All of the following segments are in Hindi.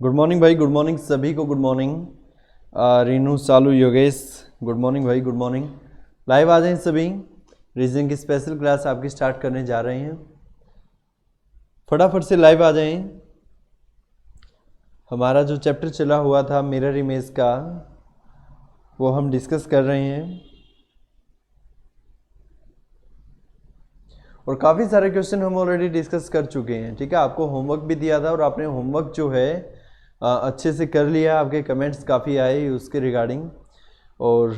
गुड मॉर्निंग भाई, गुड मॉर्निंग सभी को। गुड मॉर्निंग रीनू, सालू, योगेश, गुड मॉर्निंग भाई, गुड मॉर्निंग। लाइव आ जाएं सभी। रीजनिंग की स्पेशल क्लास आपकी स्टार्ट करने जा रहे हैं, फटाफट से लाइव आ जाएं। हमारा जो चैप्टर चला हुआ था मिरर इमेज का, वो हम डिस्कस कर रहे हैं और काफ़ी सारे क्वेश्चन हम ऑलरेडी डिस्कस कर चुके हैं। ठीक है, आपको होमवर्क भी दिया था और आपने होमवर्क जो है अच्छे से कर लिया। आपके कमेंट्स काफ़ी आए उसके रिगार्डिंग। और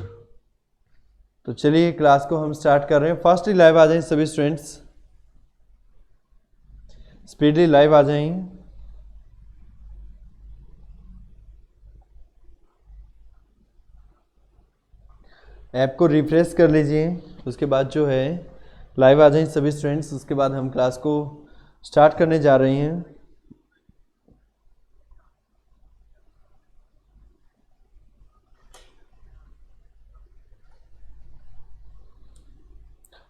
तो चलिए क्लास को हम स्टार्ट कर रहे हैं। फास्टली लाइव आ जाएं सभी स्टूडेंट्स, स्पीडली लाइव आ जाएं। ऐप को रिफ्रेश कर लीजिए, उसके बाद जो है लाइव आ जाएं सभी स्टूडेंट्स। उसके बाद हम क्लास को स्टार्ट करने जा रहे हैं।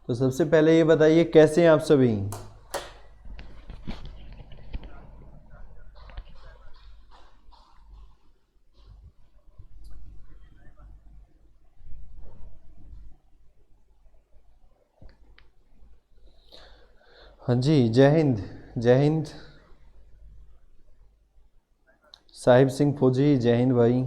तो सबसे पहले ये बताइए कैसे हैं आप सभी। हाँ जी, जय हिंद, जय हिंद। साहिब सिंह फौजी, जय हिंद भाई।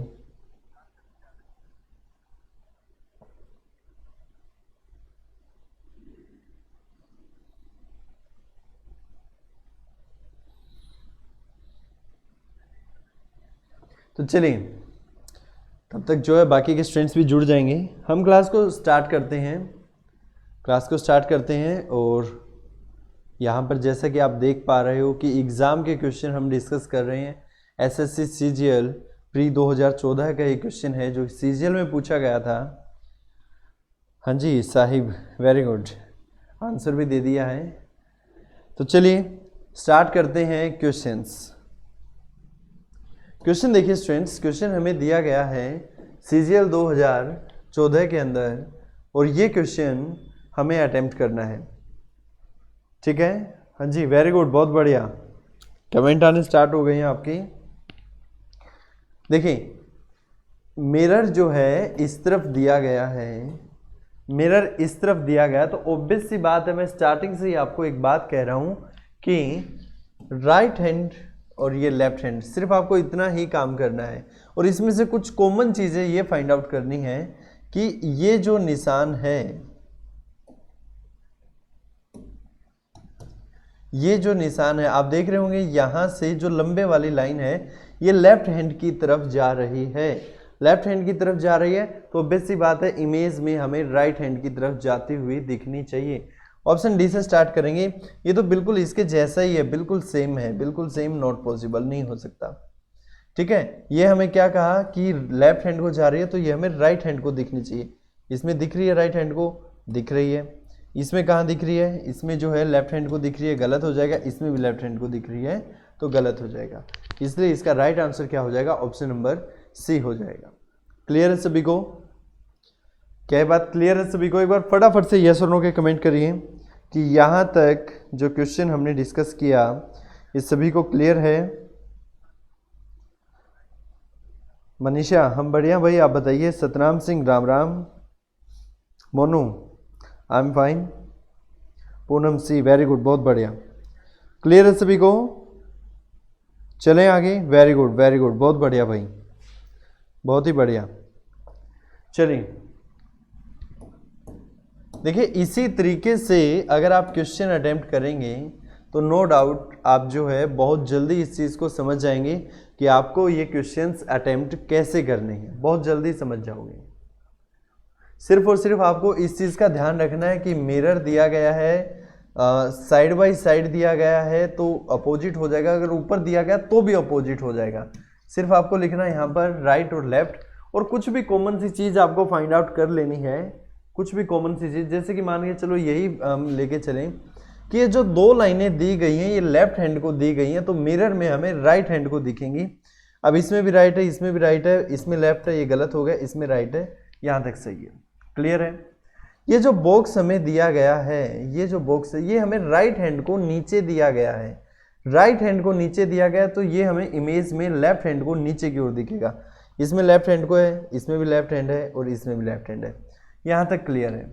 तो चलिए तब तक जो है बाकी के स्टूडेंट्स भी जुड़ जाएंगे। हम क्लास को स्टार्ट करते हैं। और यहाँ पर जैसा कि आप देख पा रहे हो कि एग्ज़ाम के क्वेश्चन हम डिस्कस कर रहे हैं। एसएससी सीजीएल प्री 2014 का ये क्वेश्चन है जो सीजीएल में पूछा गया था। हाँ जी साहिब, वेरी गुड, आंसर भी दे दिया है। तो चलिए स्टार्ट करते हैं क्वेश्चन देखिए स्टूडेंट्स, क्वेश्चन हमें दिया गया है सीजीएल 2014 के अंदर और ये क्वेश्चन हमें अटेम्प्ट करना है। ठीक है, हाँ जी, वेरी गुड, बहुत बढ़िया, कमेंट आने स्टार्ट हो गए हैं आपकी। देखिए मिरर जो है इस तरफ दिया गया है, मिरर इस तरफ दिया गया, तो ऑब्वियस सी बात है, मैं स्टार्टिंग से ही आपको एक बात कह रहा हूं कि राइट हैंड और ये लेफ्ट हैंड, सिर्फ आपको इतना ही काम करना है। और इसमें से कुछ कॉमन चीज़ें ये फाइंड आउट करनी है कि ये जो निशान है, ये जो निशान है आप देख रहे होंगे, यहाँ से जो लंबे वाली लाइन है ये लेफ्ट हैंड की तरफ जा रही है, लेफ्ट हैंड की तरफ जा रही है। तो ऑब्वियस सी बात है इमेज में हमें राइट हैंड की तरफ जाती हुई दिखनी चाहिए। ऑप्शन डी से स्टार्ट करेंगे। ये तो बिल्कुल इसके जैसा ही है, बिल्कुल सेम है, बिल्कुल सेम, नॉट पॉसिबल, नहीं हो सकता। ठीक है, ये हमें क्या कहा कि लेफ्ट हैंड को जा रही है तो ये हमें राइट हैंड को दिखनी चाहिए। इसमें दिख रही है राइट हैंड को, दिख रही है। इसमें कहाँ दिख रही है, इसमें जो है लेफ्ट हैंड को दिख रही है, गलत हो जाएगा। इसमें भी लेफ्ट हैंड को दिख रही है तो गलत हो जाएगा। इसलिए इसका राइट आंसर क्या हो जाएगा, ऑप्शन नंबर सी हो जाएगा। क्लियर है सभी को? क्या बात क्लियर है सभी को? एक बार फटाफट से यस और नो के कमेंट करिए कि यहाँ तक जो क्वेश्चन हमने डिस्कस किया ये सभी को क्लियर है। मनीषा, हम बढ़िया भाई, आप बताइए। Satnam Singh, Ram Ram. Monu, I am fine. Poonam C, very good, बहुत बढ़िया, क्लियर है सभी को? चलें आगे। वेरी गुड, वेरी गुड, बहुत बढ़िया भाई, बहुत ही बढ़िया। चलिए देखिए, इसी तरीके से अगर आप क्वेश्चन अटेम्प्ट करेंगे तो नो डाउट आप जो है बहुत जल्दी इस चीज़ को समझ जाएंगे कि आपको ये क्वेश्चंस अटेम्प्ट कैसे करने हैं, बहुत जल्दी समझ जाओगे। सिर्फ और सिर्फ आपको इस चीज़ का ध्यान रखना है कि मिरर दिया गया है, साइड बाय साइड दिया गया है तो अपोजिट हो जाएगा, अगर ऊपर दिया गया तो भी अपोजिट हो जाएगा। सिर्फ आपको लिखना है यहाँ पर राइट और लेफ्ट, और कुछ भी कॉमन सी चीज़ आपको फाइंड आउट कर लेनी है, कुछ भी कॉमन सी चीज़। जैसे कि मान के चलो यही लेके चलें कि ये जो दो लाइनें दी गई हैं ये लेफ्ट हैंड को दी गई हैं, तो मिरर में हमें राइट हैंड को दिखेंगी। अब इसमें भी राइट है, इसमें भी राइट है, इसमें लेफ्ट है, ये गलत हो गया, इसमें राइट है, यहाँ तक सही है। क्लियर है? ये जो बॉक्स हमें दिया गया है, ये जो बॉक्स है ये हमें राइट हैंड को नीचे दिया गया है, राइट हैंड को नीचे दिया गया तो ये हमें इमेज में लेफ्ट हैंड को नीचे की ओर दिखेगा। इसमें लेफ्ट हैंड को है, इसमें भी लेफ्ट हैंड है और इसमें भी लेफ्ट हैंड है। यहाँ तक क्लियर है?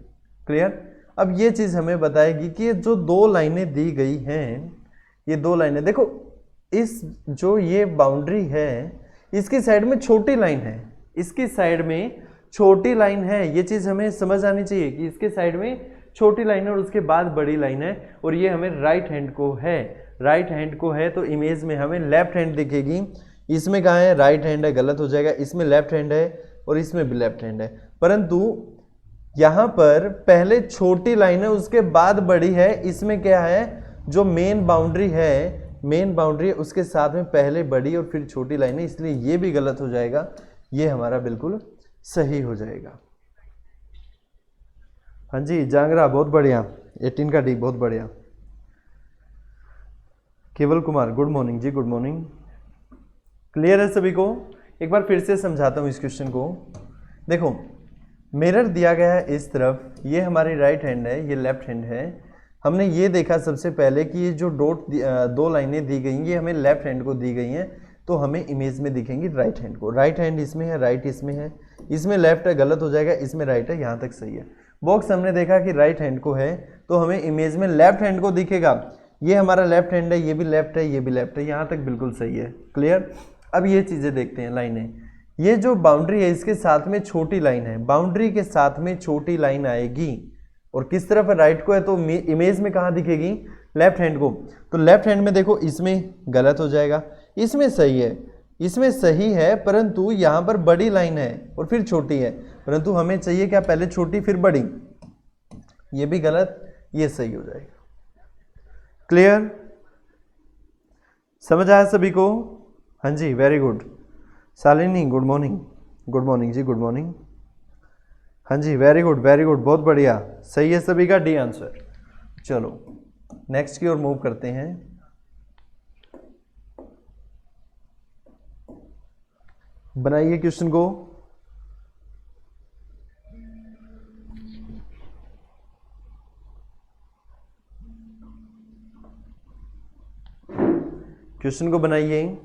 क्लियर। अब ये चीज़ हमें बताएगी कि जो दो लाइनें दी गई हैं, ये दो लाइनें देखो, इस जो ये बाउंड्री है इसकी साइड में छोटी लाइन है, इसकी साइड में छोटी लाइन है। ये चीज़ हमें समझ आनी चाहिए कि इसके साइड में छोटी लाइन है और उसके बाद बड़ी लाइन है, और ये हमें राइट हैंड को है, राइट हैंड को है तो इमेज में हमें लेफ्ट हैंड दिखेगी। इसमें कहाँ है? राइट हैंड है, गलत हो जाएगा। इसमें लेफ्ट हैंड है और इसमें भी लेफ्ट हैंड है, परंतु यहाँ पर पहले छोटी लाइन है उसके बाद बड़ी है। इसमें क्या है? जो मेन बाउंड्री है, मेन बाउंड्री उसके साथ में पहले बड़ी और फिर छोटी लाइन है, इसलिए ये भी गलत हो जाएगा, ये हमारा बिल्कुल सही हो जाएगा। हाँ जी जांगरा, बहुत बढ़िया, 18 का डी, बहुत बढ़िया। केवल कुमार, गुड मॉर्निंग जी, गुड मॉर्निंग। क्लियर है सभी को? एक बार फिर से समझाता हूँ इस क्वेश्चन को। देखो, मिरर दिया गया है इस तरफ, ये हमारी राइट हैंड है, ये लेफ्ट हैंड है। हमने ये देखा सबसे पहले कि ये जो दो लाइनें दी गई ये हमें लेफ्ट हैंड को दी गई हैं, तो हमें इमेज में दिखेंगी राइट हैंड को। राइट हैंड इसमें है, राइट इसमें है, इसमें लेफ्ट है, गलत हो जाएगा, इसमें राइट है, यहाँ तक सही है। बॉक्स हमने देखा कि राइट हैंड को है तो हमें इमेज में लेफ्ट हैंड को दिखेगा। ये हमारा लेफ्ट हैंड है, ये भी लेफ्ट है, ये भी लेफ्ट है, यहाँ तक बिल्कुल सही है। क्लियर। अब ये चीज़ें देखते हैं, लाइनें। ये जो बाउंड्री है इसके साथ में छोटी लाइन है, बाउंड्री के साथ में छोटी लाइन आएगी और किस तरफ है? राइट को है, तो इमेज में कहाँ दिखेगी? लेफ्ट हैंड को। तो लेफ्ट हैंड में देखो, इसमें गलत हो जाएगा, इसमें सही है, इसमें सही है, परंतु यहाँ पर बड़ी लाइन है और फिर छोटी है, परंतु हमें चाहिए क्या? पहले छोटी फिर बड़ी। ये भी गलत, ये सही हो जाएगा। क्लियर? समझ आया सभी को? हाँ जी, very good. Shalini, good morning, good morning जी, गुड मॉर्निंग। हाँ जी, वेरी गुड, वेरी गुड, बहुत बढ़िया, सही है सभी का डी आंसर। चलो नेक्स्ट की ओर मूव करते हैं। बनाइए क्वेश्चन को। क्वेश्चन को बनाइए।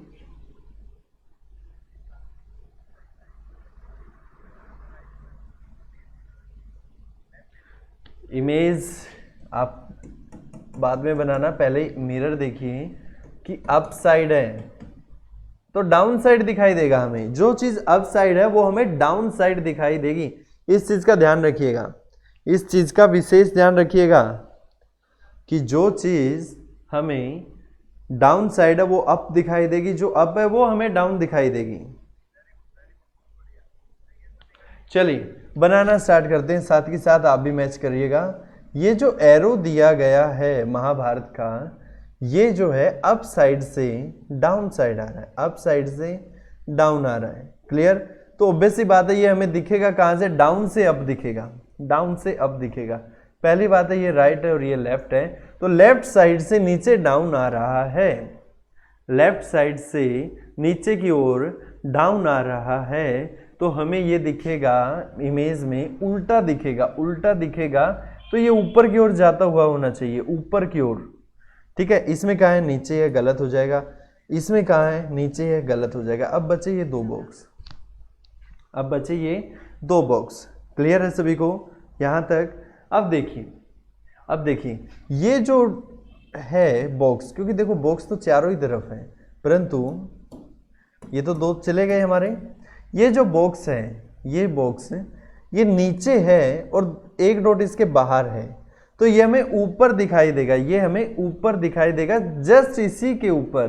इमेज आप बाद में बनाना, पहले मिरर देखिए कि अप साइड है तो डाउन साइड दिखाई देगा हमें। जो चीज अप साइड है वो हमें डाउन साइड दिखाई देगी। इस चीज का ध्यान रखिएगा, इस चीज का विशेष ध्यान रखिएगा कि जो चीज हमें डाउन साइड है वो अप दिखाई देगी, जो अप है वो हमें डाउन दिखाई देगी। चलिए बनाना स्टार्ट करते हैं, साथ ही साथ आप भी मैच करिएगा। ये जो एरो दिया गया है महाभारत का, ये जो है अप साइड से डाउन साइड आ रहा है, अप साइड से डाउन आ रहा है। क्लियर। तो ऑब्वियस सी बात है ये हमें दिखेगा कहां से? डाउन से अप दिखेगा, डाउन से अप दिखेगा। पहली बात है ये राइट है और ये लेफ्ट है, तो लेफ्ट साइड से नीचे डाउन आ रहा है, लेफ्ट साइड से नीचे की ओर डाउन आ रहा है, तो हमें ये दिखेगा इमेज में उल्टा दिखेगा, उल्टा दिखेगा, तो ये ऊपर की ओर जाता हुआ होना चाहिए, ऊपर की ओर। ठीक है, इसमें कहाँ है? नीचे है, गलत हो जाएगा। इसमें कहाँ है? नीचे है, गलत हो जाएगा। अब बचे ये दो बॉक्स, अब बचे ये दो बॉक्स। क्लियर है सभी को यहाँ तक? अब देखिए, अब देखिए ये जो है बॉक्स, क्योंकि देखो बॉक्स तो चारों ही तरफ है, परंतु ये तो दो चले गए हमारे। ये जो बॉक्स है, ये बॉक्स ये नीचे है और एक डॉट इसके बाहर है, तो ये हमें ऊपर दिखाई देगा, ये हमें ऊपर दिखाई देगा, जस्ट इसी के ऊपर,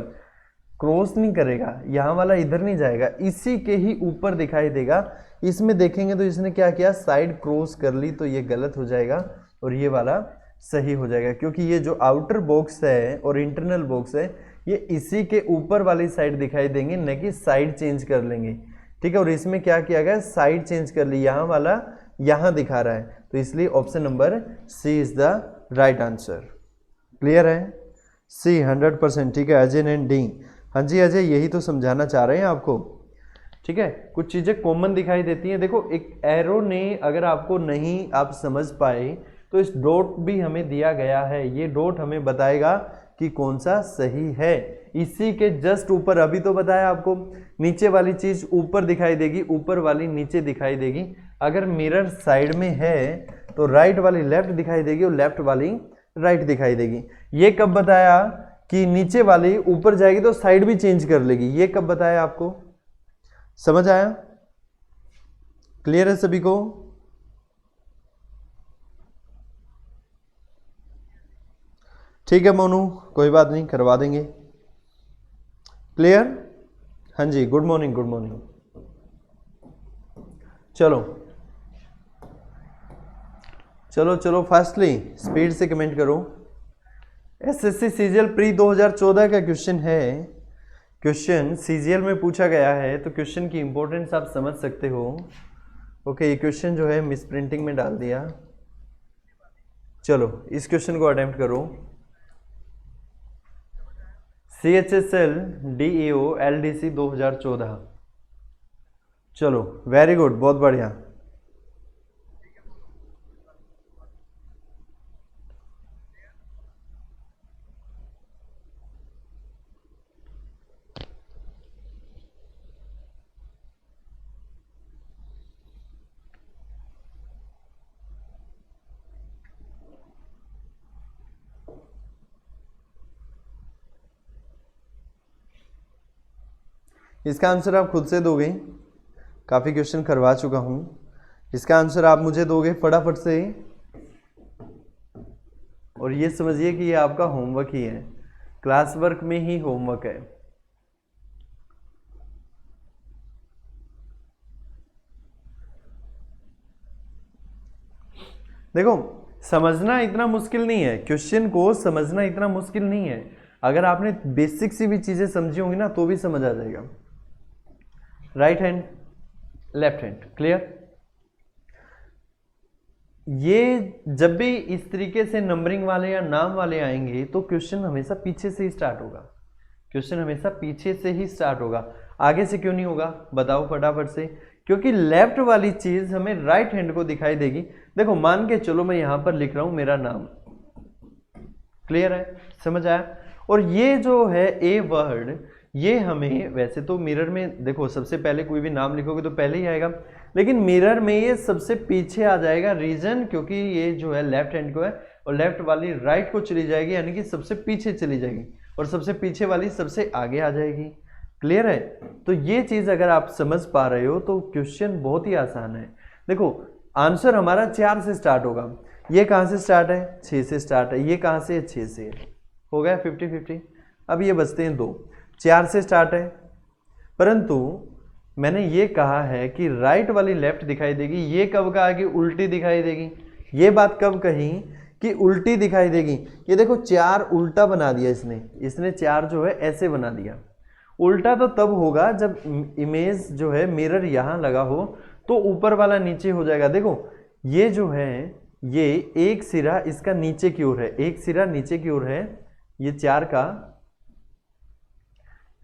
क्रॉस नहीं करेगा, यहाँ वाला इधर नहीं जाएगा, इसी के ही ऊपर दिखाई देगा। इसमें देखेंगे तो इसने क्या किया? साइड क्रॉस कर ली, तो ये गलत हो जाएगा और ये वाला सही हो जाएगा, क्योंकि ये जो आउटर बॉक्स है और इंटरनल बॉक्स है ये इसी के ऊपर वाली साइड दिखाई देंगे, न कि साइड चेंज कर लेंगे। ठीक है, और इसमें क्या किया गया? साइड चेंज कर ली, यहाँ वाला यहाँ दिखा रहा है, तो इसलिए option number C is the right answer. Clear है? सी 100%। ठीक है अजय एंड डी। हाँ जी अजय, यही तो समझाना चाह रहे हैं आपको। ठीक है, कुछ चीज़ें कॉमन दिखाई देती हैं। देखो एक एरो ने अगर आपको नहीं आप समझ पाए तो इस डॉट भी हमें दिया गया है, ये डॉट हमें बताएगा कि कौन सा सही है। इसी के जस्ट ऊपर अभी तो बताया आपको, नीचे वाली चीज ऊपर दिखाई देगी, ऊपर वाली नीचे दिखाई देगी। अगर मिरर साइड में है तो राइट वाली लेफ्ट दिखाई देगी और लेफ्ट वाली राइट दिखाई देगी। ये कब बताया कि नीचे वाली ऊपर जाएगी तो साइड भी चेंज कर लेगी, ये कब बताया आपको? समझ आया? क्लियर है सभी को? ठीक है मोनू, कोई बात नहीं, करवा देंगे। क्लियर? हाँ जी, गुड मॉर्निंग, गुड मॉर्निंग। चलो चलो चलो, फास्टली स्पीड से कमेंट करो। एसएससी सीजीएल प्री 2014 का क्वेश्चन है। क्वेश्चन सीजीएल में पूछा गया है तो क्वेश्चन की इंपॉर्टेंस आप समझ सकते हो। ओके, ये क्वेश्चन जो है मिस प्रिंटिंग में डाल दिया। चलो इस क्वेश्चन को अटेम्प्ट करो। CHSL DEO LDC 2014। चलो वेरी गुड, बहुत बढ़िया। इसका आंसर आप खुद से दोगे, काफ़ी क्वेश्चन करवा चुका हूँ। इसका आंसर आप मुझे दोगे फटाफट से, और ये समझिए कि ये आपका होमवर्क ही है, क्लास वर्क में ही होमवर्क है। देखो समझना इतना मुश्किल नहीं है, क्वेश्चन को समझना इतना मुश्किल नहीं है। अगर आपने बेसिक सी भी चीजें समझी होंगी ना तो भी समझ आ जाएगा। Right hand, left hand, clear? ये जब भी इस तरीके से नंबरिंग वाले या नाम वाले आएंगे तो क्वेश्चन हमेशा पीछे से ही स्टार्ट होगा। क्वेश्चन हमेशा पीछे से ही स्टार्ट होगा, आगे से क्यों नहीं होगा? बताओ फटाफट से। क्योंकि लेफ्ट वाली चीज हमें राइट हैंड को दिखाई देगी। देखो मान के चलो मैं यहां पर लिख रहा हूं मेरा नाम, क्लियर है? समझ आया? और ये जो है ए वर्ड, ये हमें वैसे तो मिरर में देखो सबसे पहले कोई भी नाम लिखोगे तो पहले ही आएगा, लेकिन मिरर में ये सबसे पीछे आ जाएगा। रीजन क्योंकि ये जो है लेफ्ट हैंड को है और लेफ्ट वाली राइट को चली जाएगी, यानी कि सबसे पीछे चली जाएगी, और सबसे पीछे वाली सबसे आगे आ जाएगी। क्लियर है? तो ये चीज अगर आप समझ पा रहे हो तो क्वेश्चन बहुत ही आसान है। देखो आंसर हमारा 4 से स्टार्ट होगा। ये कहां से स्टार्ट है? 6 से स्टार्ट है। ये कहां से है? 6 से। हो गया 50-50। अब ये बचते हैं 2, 4 से स्टार्ट है, परंतु मैंने ये कहा है कि राइट वाली लेफ्ट दिखाई देगी। ये कब कहा कि उल्टी दिखाई देगी? ये बात कब कही कि उल्टी दिखाई देगी? ये देखो 4 उल्टा बना दिया इसने 4 जो है ऐसे बना दिया। उल्टा तो तब होगा जब इमेज जो है मिरर यहाँ लगा हो तो ऊपर वाला नीचे हो जाएगा। देखो ये जो है ये एक सिरा इसका नीचे की ओर है, एक सिरा नीचे की ओर है, ये 4 का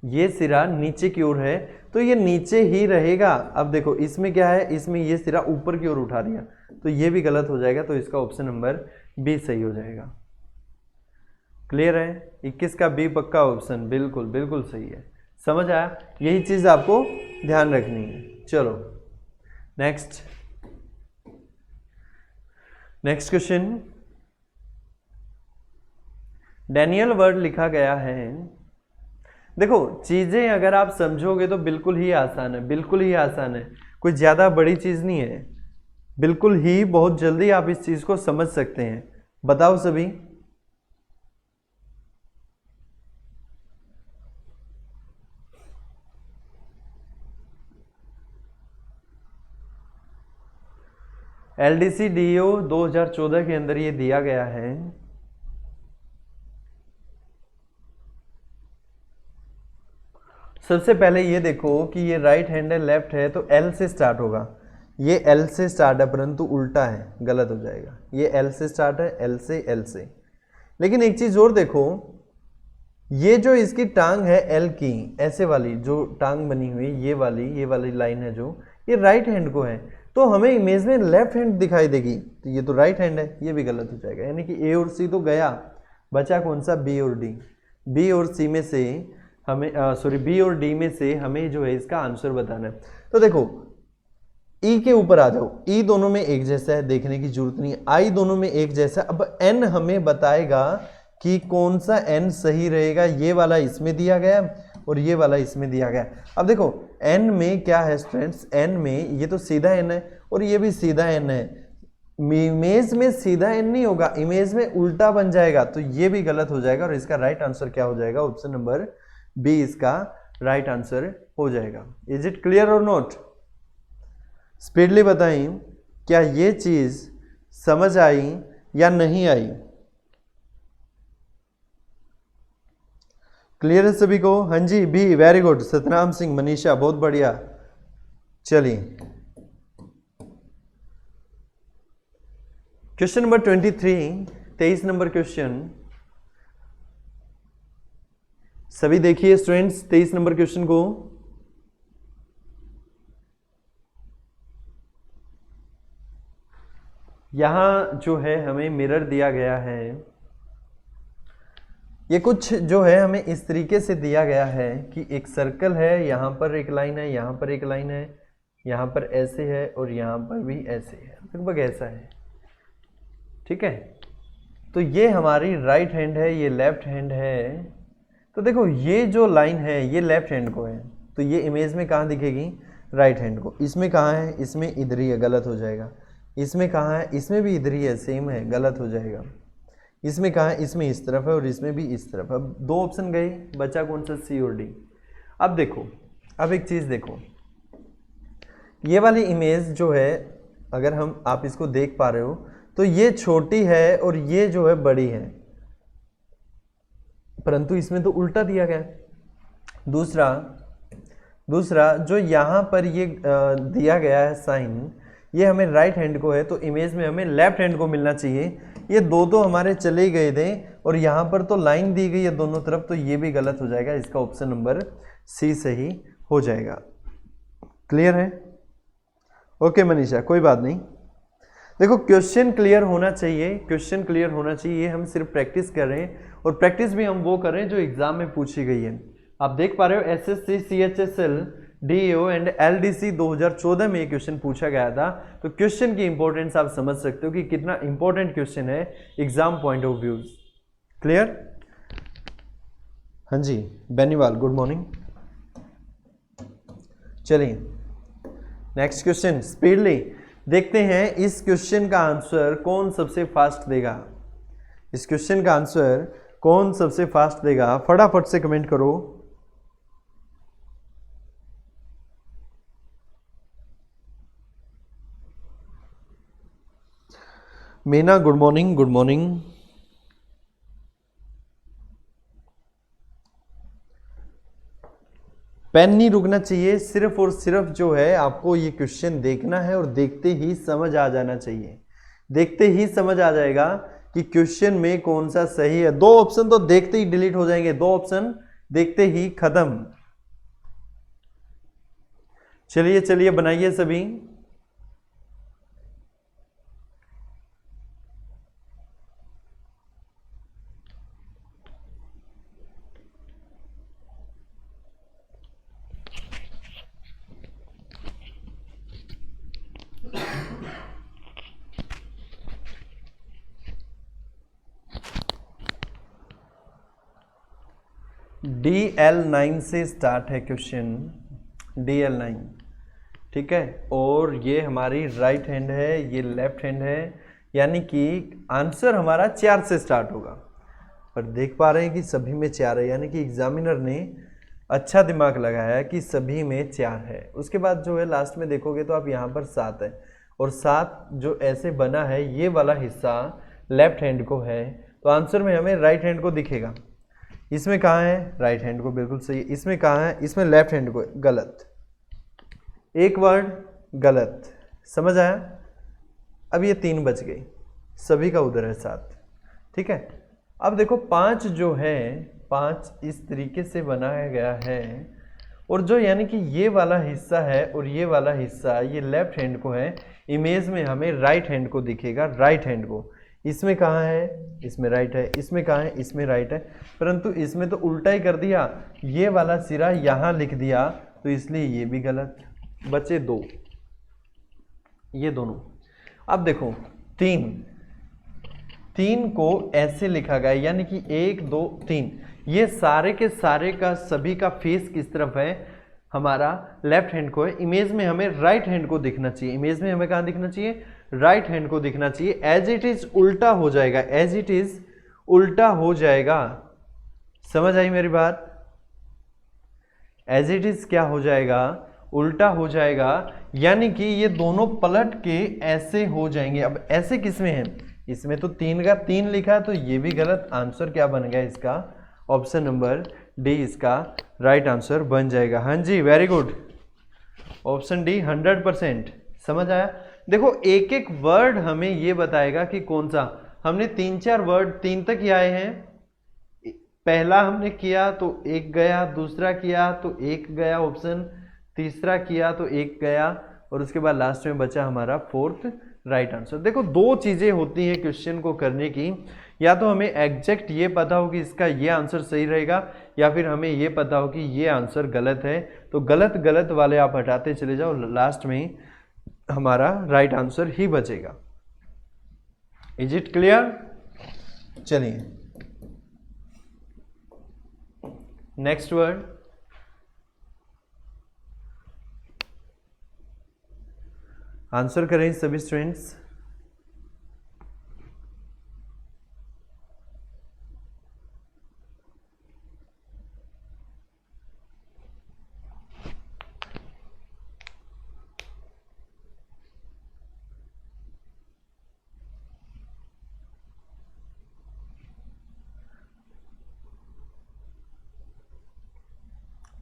ये सिरा नीचे की ओर है तो ये नीचे ही रहेगा। अब देखो इसमें क्या है, इसमें ये सिरा ऊपर की ओर उठा दिया तो ये भी गलत हो जाएगा, तो इसका ऑप्शन नंबर बी सही हो जाएगा। क्लियर है? 21 का बी पक्का ऑप्शन, बिल्कुल बिल्कुल सही है। समझ आया? यही चीज आपको ध्यान रखनी है। चलो नेक्स्ट क्वेश्चन। डैनियल वर्ड लिखा गया है। देखो चीजें अगर आप समझोगे तो बिल्कुल ही आसान है, बिल्कुल ही आसान है, कोई ज्यादा बड़ी चीज नहीं है, बिल्कुल ही बहुत जल्दी आप इस चीज को समझ सकते हैं। बताओ सभी। LDC DEO 2014 के अंदर ये दिया गया है। सबसे पहले ये देखो कि ये राइट हैंड है, लेफ्ट है, तो L से स्टार्ट होगा। ये L से स्टार्ट है परंतु उल्टा है, गलत हो जाएगा। ये L से स्टार्ट है, L से। लेकिन एक चीज और देखो, ये जो इसकी टांग है L की, ऐसे वाली जो टांग बनी हुई, ये वाली लाइन है जो, ये राइट हैंड को है, तो हमें इमेज में लेफ्ट हैंड दिखाई देगी, तो ये तो राइट हैंड है, ये भी गलत हो जाएगा। यानी कि A और C तो गया, बचा कौन सा, बी और डी। बी और सी में से हमें बी और डी में से हमें जो है इसका आंसर बताना है। तो देखो ई के ऊपर आ जाओ, ई दोनों में एक जैसा है, देखने की जरूरत नहीं है। आई दोनों में एक जैसा। अब एन हमें बताएगा कि कौन सा एन सही रहेगा। ये वाला इसमें दिया गया और ये वाला इसमें दिया गया। अब देखो एन में क्या है स्टूडेंट्स, एन में ये तो सीधा एन है और ये भी सीधा एन है। इमेज में सीधा एन नहीं होगा, इमेज में उल्टा बन जाएगा, तो ये भी गलत हो जाएगा और इसका राइट आंसर क्या हो जाएगा, ऑप्शन नंबर बी इसका राइट आंसर हो जाएगा। इज इट क्लियर और नॉट? स्पीडली बताएं, क्या ये चीज समझ आई या नहीं आई? क्लियर है सभी को? हाँ जी, B, very good. Satnam Singh, Manisha, बहुत बढ़िया। चलिए क्वेश्चन नंबर 23, 23 नंबर क्वेश्चन सभी देखिए स्टूडेंट्स 23 नंबर क्वेश्चन को। यहां जो है हमें मिरर दिया गया है। ये कुछ जो है हमें इस तरीके से दिया गया है कि एक सर्कल है, यहां पर एक लाइन है, यहां पर एक लाइन है, यहां पर ऐसे है और यहां पर भी ऐसे है, लगभग ऐसा है। ठीक है, तो ये हमारी राइट हैंड है, ये लेफ्ट हैंड है। तो देखो ये जो लाइन है ये लेफ्ट हैंड को है, तो ये इमेज में कहाँ दिखेगी, राइट हैंड को। इसमें कहाँ है, इसमें इधर ही है, गलत हो जाएगा। इसमें कहाँ है, इसमें भी इधर ही है, सेम है, गलत हो जाएगा। इसमें कहाँ है, इसमें इस तरफ है और इसमें भी इस तरफ। अब दो ऑप्शन गए, बचा कौन सा, सी और डी। अब देखो, अब एक चीज़ देखो, ये वाली इमेज जो है अगर आप इसको देख पा रहे हो तो ये छोटी है और ये जो है बड़ी है, परंतु इसमें तो उल्टा दिया गया है। दूसरा जो यहाँ पर ये दिया गया है साइन, ये हमें राइट हैंड को है, तो इमेज में हमें लेफ्ट हैंड को मिलना चाहिए। ये दो हमारे चले गए थे और यहाँ पर तो लाइन दी गई है दोनों तरफ, तो ये भी गलत हो जाएगा। इसका ऑप्शन नंबर सी सही हो जाएगा। क्लियर है? ओके मनीषा, कोई बात नहीं। देखो क्वेश्चन क्लियर होना चाहिए, क्वेश्चन क्लियर होना चाहिए। हम सिर्फ प्रैक्टिस कर रहे हैं और प्रैक्टिस भी हम वो कर रहे हैं जो एग्जाम में पूछी गई है। आप देख पा रहे हो SSC, CHSL, DAO and LDC 2014 में ये क्वेश्चन पूछा गया था। तो क्वेश्चन की इंपॉर्टेंस आप समझ सकते हो कि कितना इंपॉर्टेंट क्वेश्चन है exam point of view. Clear? हाँ जी बेनीवाल, गुड मॉर्निंग। चलिए नेक्स्ट क्वेश्चन स्पीडली देखते हैं। इस क्वेश्चन का आंसर कौन सबसे फास्ट देगा? इस क्वेश्चन का आंसर कौन सबसे फास्ट देगा? फटाफट से कमेंट करो। Meena good morning, good morning. Pen नहीं रुकना चाहिए, सिर्फ और सिर्फ जो है आपको ये क्वेश्चन देखना है और देखते ही समझ आ जाना चाहिए। देखते ही समझ आ जाएगा कि क्वेश्चन में कौन सा सही है। दो ऑप्शन तो देखते ही डिलीट हो जाएंगे, दो ऑप्शन देखते ही खत्म। चलिए चलिए बनाइए सभी। DL9 से स्टार्ट है क्वेश्चन, DL9 ठीक है। और ये हमारी राइट हैंड है, ये लेफ्ट हैंड है, यानी कि आंसर हमारा 4 से स्टार्ट होगा। पर देख पा रहे हैं कि सभी में 4 है, यानी कि एग्जामिनर ने अच्छा दिमाग लगाया कि सभी में 4 है। उसके बाद जो है लास्ट में देखोगे तो आप यहाँ पर 7 है, और 7 जो ऐसे बना है ये वाला हिस्सा लेफ्ट हैंड को है, तो आंसर में हमें राइट हैंड को दिखेगा। इसमें कहाँ है, राइट हैंड को, बिल्कुल सही। इसमें कहाँ है, इसमें लेफ्ट हैंड को, गलत। एक वर्ड गलत, समझ आया? अब ये 3 बच गई, सभी का उधर है 7, ठीक है। अब देखो 5 जो है, 5 इस तरीके से बनाया गया है, और जो यानी कि ये वाला हिस्सा है और ये वाला हिस्सा ये लेफ्ट हैंड को है, इमेज में हमें राइट हैंड को दिखेगा, राइट हैंड को। इसमें कहाँ है, इसमें राइट है, इसमें कहाँ है, इसमें राइट है, परंतु इसमें तो उल्टा ही कर दिया, ये वाला सिरा यहाँ लिख दिया, तो इसलिए ये भी गलत। बचे 2, ये दोनों। अब देखो 3 को ऐसे लिखा गया, यानी कि 1 2 3, ये सारे के सारे का सभी का फेस किस तरफ है, हमारा लेफ्ट हैंड को है। इमेज में हमें राइट हैंड को दिखना चाहिए, इमेज में हमें कहाँ दिखना चाहिए, राइट हैंड को दिखना चाहिए। एज इट इज उल्टा हो जाएगा, एज इट इज उल्टा हो जाएगा। समझ आई मेरी बात? एज इट इज क्या हो जाएगा, उल्टा हो जाएगा, यानी कि ये दोनों पलट के ऐसे हो जाएंगे। अब ऐसे किस में है, इसमें तो 3 का 3 लिखा है, तो ये भी गलत। आंसर क्या बन गया इसका, ऑप्शन नंबर डी इसका राइट आंसर बन जाएगा। हाँ जी, वेरी गुड, ऑप्शन डी 100%। समझ आया? देखो एक एक वर्ड हमें ये बताएगा कि कौन सा। हमने 3-4 वर्ड 3 तक ही आए हैं। पहला हमने किया तो 1 गया, दूसरा किया तो 1 गया ऑप्शन, तीसरा किया तो 1 गया, और उसके बाद लास्ट में बचा हमारा 4th राइट आंसर। देखो 2 चीजें होती हैं क्वेश्चन को करने की, या तो हमें एग्जैक्ट ये पता हो कि इसका ये आंसर सही रहेगा, या फिर हमें ये पता हो कि ये आंसर गलत है। तो गलत गलत वाले आप हटाते चले जाओ, लास्ट में हमारा राइट आंसर ही बचेगा। Is it clear? चलिए नेक्स्ट वर्ड, आंसर करें सभी स्टूडेंट्स।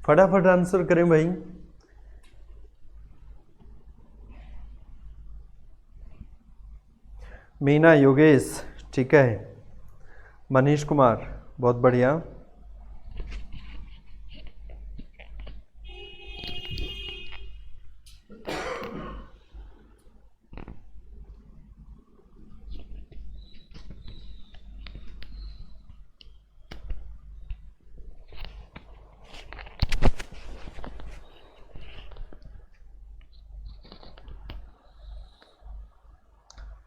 फटाफट आंसर करें भाई। मीना, योगेश, ठीक है, मनीष कुमार, बहुत बढ़िया।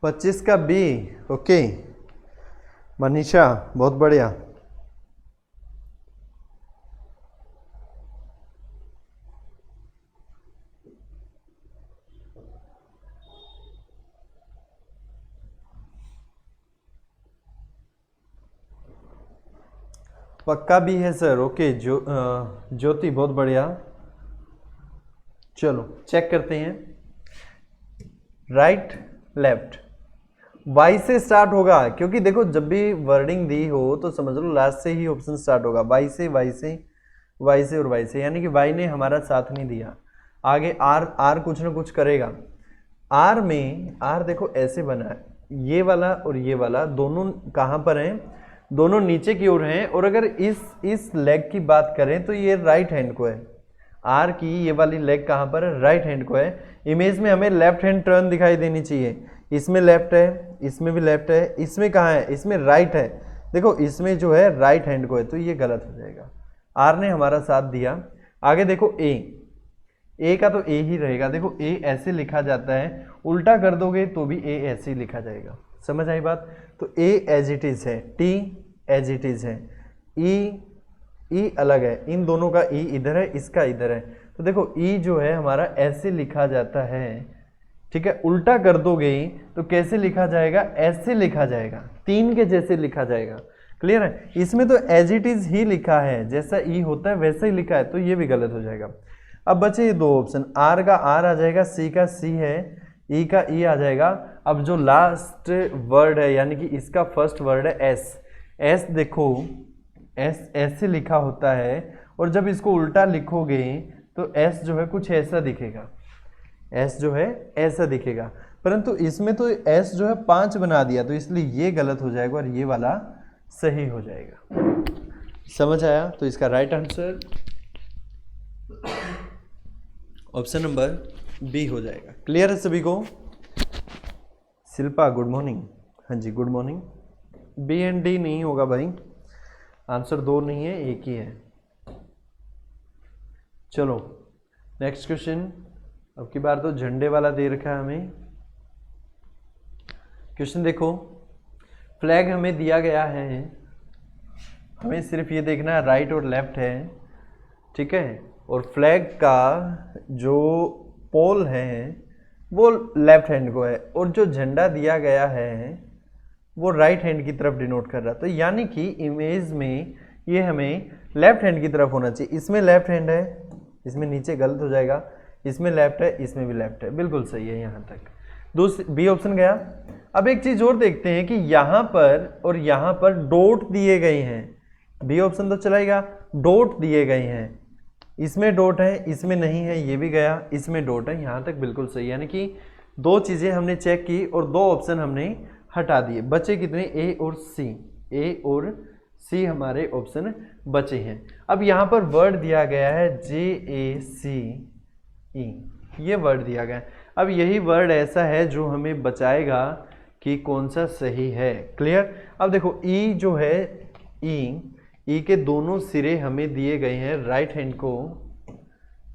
पच्चीस का बी, ओके मनीषा, बहुत बढ़िया। पक्का भी है सर, ओके। ज्योति, बहुत बढ़िया। चलो चेक करते हैं, राइट लेफ्ट वाई से स्टार्ट होगा, क्योंकि देखो जब भी वर्डिंग दी हो तो समझ लो लास्ट से ही ऑप्शन स्टार्ट होगा, वाई से वाई से वाई से और वाई से, यानी कि वाई ने हमारा साथ नहीं दिया। आगे आर कुछ ना कुछ करेगा। आर में आर देखो ऐसे बना है, ये वाला और ये वाला दोनों कहाँ पर हैं, दोनों नीचे की ओर हैं। और अगर इस लेग की बात करें तो ये राइट हैंड को है, आर की ये वाली लेग कहाँ पर है, राइट हैंड को है। इमेज में हमें लेफ्ट हैंड टर्न दिखाई देनी चाहिए, इसमें लेफ्ट है, इसमें भी लेफ्ट है, इसमें कहाँ है, इसमें राइट है। देखो इसमें जो है राइट हैंड को है, तो ये गलत हो जाएगा। आर ने हमारा साथ दिया। आगे देखो ए का तो ए ही रहेगा। देखो ए ऐसे लिखा जाता है, उल्टा कर दोगे तो भी ए ऐसे ही लिखा जाएगा। समझ आई बात? तो ए एज इट इज है, टी एज इट इज है, ई अलग है, इन दोनों का ई इधर है, इसका इधर है। तो देखो ई जो है हमारा ऐसे लिखा जाता है, ठीक है। उल्टा कर दोगे तो कैसे लिखा जाएगा, ऐसे लिखा जाएगा, 3 के जैसे लिखा जाएगा। क्लियर है? इसमें तो एज इट इज ही लिखा है, जैसा ई होता है वैसा ही लिखा है, तो ये भी गलत हो जाएगा। अब बचे ये 2 ऑप्शन, आर का आर आ जाएगा, सी का सी है, ई का ई आ जाएगा। अब जो लास्ट वर्ड है, यानी कि इसका फर्स्ट वर्ड है एस देखो एस ऐसे लिखा होता है, और जब इसको उल्टा लिखोगे तो एस जो है कुछ ऐसा दिखेगा, एस जो है ऐसा दिखेगा, परंतु इसमें तो एस जो है 5 बना दिया, तो इसलिए ये गलत हो जाएगा और ये वाला सही हो जाएगा। समझ आया? तो इसका right answer option number B हो जाएगा। क्लियर है सभी को? Shilpa, good morning. हाँ जी, good morning. B and D नहीं होगा भाई, आंसर 2 नहीं है, एक ही है। चलो नेक्स्ट क्वेश्चन, अब की बार तो झंडे वाला दे रखा है हमें। क्वेश्चन देखो, फ्लैग हमें दिया गया है, हमें सिर्फ ये देखना है राइट और लेफ्ट है, ठीक है, और फ्लैग का जो पोल है वो लेफ्ट हैंड को है, और जो झंडा दिया गया है वो राइट हैंड की तरफ डिनोट कर रहा है। तो यानी कि इमेज में ये हमें लेफ्ट हैंड की तरफ होना चाहिए। इसमें लेफ्ट हैंड है, इसमें नीचे गलत हो जाएगा, इसमें लेफ्ट है, इसमें भी लेफ्ट है, बिल्कुल सही है यहाँ तक। दूसरी बी ऑप्शन गया। अब एक चीज और देखते हैं कि यहाँ पर और यहाँ पर डॉट दिए गए हैं, बी ऑप्शन तो चलाएगा, डॉट दिए गए हैं, इसमें डॉट है, इसमें नहीं है, ये भी गया, इसमें डॉट है, यहाँ तक बिल्कुल सही। यानी कि 2 चीजें हमने चेक की और 2 ऑप्शन हमने हटा दिए, बचे कितने, ए और सी, ए और सी हमारे ऑप्शन बचे हैं। अब यहाँ पर वर्ड दिया गया है JACE, ये वर्ड दिया गया है। अब यही वर्ड ऐसा है जो हमें बचाएगा कि कौन सा सही है। क्लियर। अब देखो ई जो है, ई के दोनों सिरे हमें दिए गए हैं राइट हैंड को,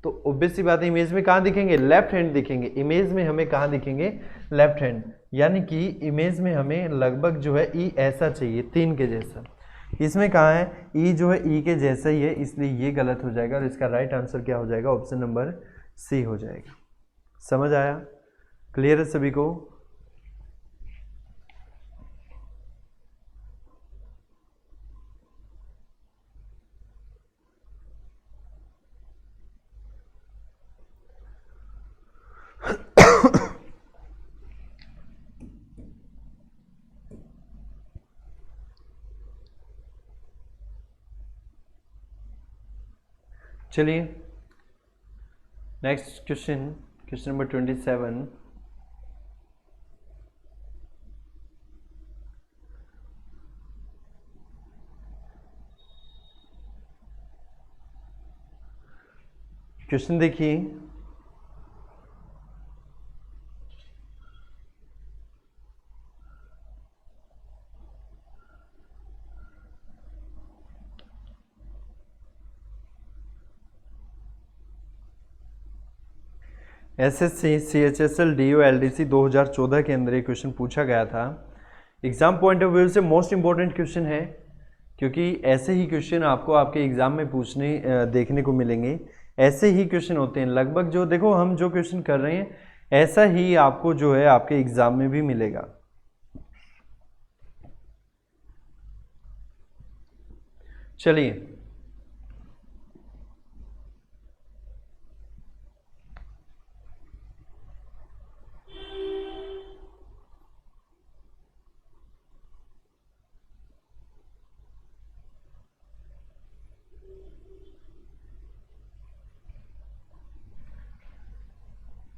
तो ऑब्वियस सी बात है इमेज में कहाँ दिखेंगे, लेफ्ट हैंड दिखेंगे। इमेज में हमें कहाँ दिखेंगे, लेफ्ट हैंड। यानी कि इमेज में हमें लगभग जो है ई ऐसा चाहिए, 3 के जैसा। इसमें कहाँ है, ई जो है ई के जैसा ही है, इसलिए ये गलत हो जाएगा और इसका राइट आंसर क्या हो जाएगा, ऑप्शन नंबर सी हो जाएगा। समझ आया, क्लियर है सभी को। चलिए next question, question number 27। Question देखिए, SSC CHSL DO LDC 2014 के अंदर ये क्वेश्चन पूछा गया था। एग्जाम पॉइंट ऑफ व्यू से मोस्ट इंपॉर्टेंट क्वेश्चन है, क्योंकि ऐसे ही क्वेश्चन आपको आपके एग्जाम में पूछने देखने को मिलेंगे। ऐसे ही क्वेश्चन होते हैं लगभग, जो देखो हम जो क्वेश्चन कर रहे हैं ऐसा ही आपको जो है आपके एग्जाम में भी मिलेगा। चलिए